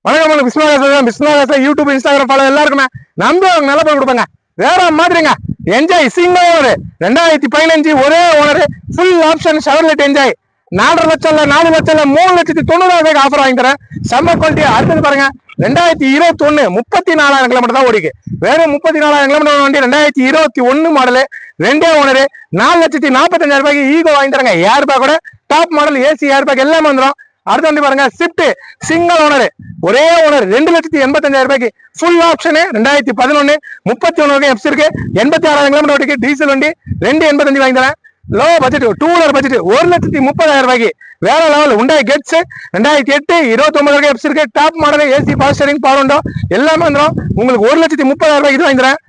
வணக்கம் பிஸ்மில்லா YouTube Instagram follow எல்லாருக்குமே நம்பி அவங்க நல்ல பேர் கொடுப்பாங்க. வேற மாதிரிங்க என்ஜாய் சிங்கிள் ஓனர் 2015 ஒரே owner full option Chevrolet enjoy 4.5 லட்சம் இல்ல 4 லட்சம் இல்ல 3,90,000 ஆஃபர் வாங்கி தரேன். செம்ம குவாலிட்டி. அடுத்தது பாருங்க 2021 34,000 கிலோமீட்டர் தான் ஓடிக்கு. வெறும் 34,000 கிலோமீட்டர் வண்டி 2021 மாடலு 2 ஓனர் 4,45,000 ஈகோ வாங்கி தராங்க. ஏர் பேக் கூட top model AC air bag எல்லாமே வந்துடும். அடுத்த வண்டி பாருங்க ஸ்விஃப்ட் சிங்கிள் ஓனர் ஒரே ஓனர் 2,85,000 ஃபுல் ஆப்ஷன் 2011 31 எஃப்சி இருக்கு 86,000 கிலோமீட்டர் ஓடிக்கு டீசல் வண்டி 285 வாங்கி தரேன். லோ பட்ஜெட் 2 வீலர் பட்ஜெட் 1,30,000 வேற லெவல் உண்டாய் கெட்ஸ் 2008 29 எஃப்சி இருக்கு top model AC power steering power window எல்லாமே வந்துடும். உங்களுக்கு 1,30,000 இது வாங்கி தரேன்.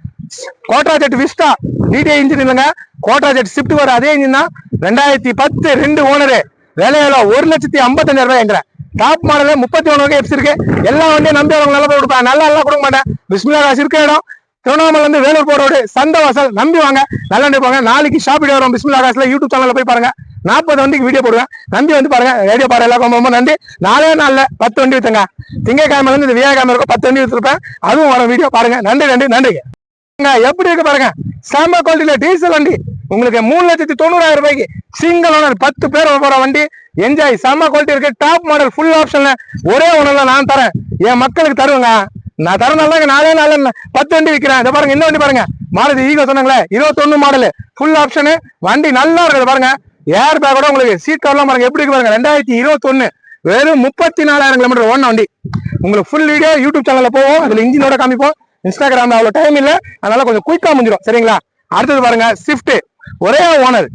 கோட்ரா ஜெட் விஸ்டா டிடிஐ இன்ஜின் இல்லைங்க, கோட்ரா ஜெட் ஷிஃப்ட் வர அதே இன்ஜின் தான் 2010 2 ஓனரு வேலையில 1,55,000 என்கிறேன். டாப் மாடல் 31 எஃப்சி இருக்கு. எல்லா வண்டியும் நம்பி அவங்க நல்லா கொடுப்பேன். நல்லா கொடுக்க மாட்டேன். பிஸ்மில்லா இருக்க இடம் திருவண்ணாமலை இருந்து வேலூர் போற ரோடு சந்த வாசல். நம்பி வாங்க, நல்லா நினைப்பாங்க. நாளைக்கு ஷாப் வீடியோ வரும் பிஸ்மில்லா காசுல யூடியூப் சேனல்ல போய் பாருங்க. 40 வண்டிக்கு வீடியோ போடுவேன். நம்பி வந்து பாருங்க. ரேடியோ பாரு எல்லாருக்கும் ரொம்ப நன்றி. 4 நாள்ல 10 வண்டி வித்துங்க. திங்கக்கிழமை இருந்து வியாழக்கிழமை இருக்கும் 10 வண்டி வித்துருப்பேன். அதுவும் வர வீடியோ பாருங்க. நன்றி. எப்படி இருக்கு பாருங்க. செம்ம குவாலிட்டியில டீசல் வண்டி உங்களுக்கு 3,90,000 சிங்கிள் ஓனர் 10 பேர் போற வண்டி என்ஜாய். செம்ம குவாலிட்டி இருக்கு. டாப் மாடல் ஃபுல் ஆப்ஷன்ல ஒரே ஓனர்ல நான் தரேன். என் மக்களுக்கு தருவேங்க. நான் தரனால 4 நாள் 10 வண்டி விற்கிறேன். இதை பாருங்க, இந்த வண்டி பாருங்க. மாருதி ஈகோ சொன்னாங்களே 21 மாடல் ஃபுல் ஆப்ஷனு வண்டி நல்லா இருக்குது பாருங்க. ஏர் பேக்கோட உங்களுக்கு சீட் கவர்லாம் பாருங்க எப்படி இருக்கு பாருங்க. 2021 வெறும் 34,000 கிலோமீட்டர் ஓடின வண்டி. உங்களுக்கு ஃபுல் வீடியோ யூடியூப் சேனல்ல போவோம். அதுல இன்ஜினோட காமிப்போம். இன்ஸ்டாகிராம்ல அவ்வளவு டைம் இல்ல, அதனால கொஞ்சம் குயிக்கா முடிஞ்சிடும். சரிங்களா? அடுத்தது பாருங்க ஸ்விஃப்ட் ஒரே ஓனர்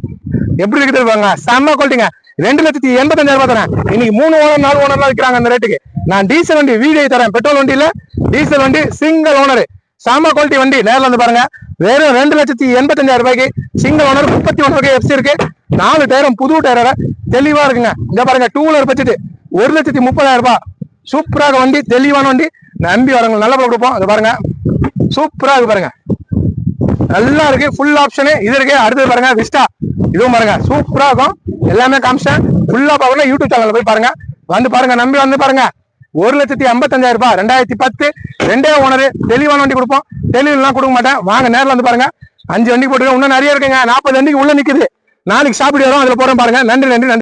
எப்படி இருக்குது பாருங்க. செம்ம குவாலிட்டிங்க. 2,85,000 தரேன். இன்னைக்கு 3 ஓனர் 4 ஓனர்லாம் விற்கிறாங்க அந்த ரேட்டுக்கு. நான் டீசல் வண்டி வீடியோ தரேன். பெட்ரோல் வண்டி இல்ல, டீசல் வண்டி சிங்கிள் ஓனர் செம்ம குவாலிட்டி வண்டி. நேரில் வந்து பாருங்க. வெறும் 2,85,000 சிங்கிள் ஓனர் 31 எஃப்சி இருக்கு. 4 டயரும் புது டயரோட தெளிவா இருக்குங்க. இங்க பாருங்க 2 வீலர் பட்ஜெட் 1,30,000 சூப்பராக வண்டி, தெளிவான வண்டி. நம்பி வரவங்க நல்ல கொடுப்போம். அது பாருங்க சூப்பரா இருக்கு பாருங்க, நல்லா இருக்கு. ஃபுல் ஆப்ஷனு இது இருக்கு. அடுத்தது பாருங்க விஸ்டா, இதுவும் பாருங்க சூப்பரா இருக்கும். எல்லாமே காமிச்சேன். ஃபுல்லா பாருங்க யூடியூப் சேனல்ல போய் பாருங்க. வந்து பாருங்க, நம்பி வந்து பாருங்க. 1,55,000 2010 2 ஓனர் தெளிவான வண்டி கொடுப்போம். தெளிவுலாம் கொடுக்க மாட்டேன். வாங்க நேரில் வந்து பாருங்க. 5 வண்டி போட்டுருக்கேன். இன்னும் நிறைய இருக்குங்க. 40 வண்டிக்கு உள்ள நிக்குது. நாளைக்கு ஷாப்பிடி வரும், அதுல போறேன் பாருங்க. நன்றி.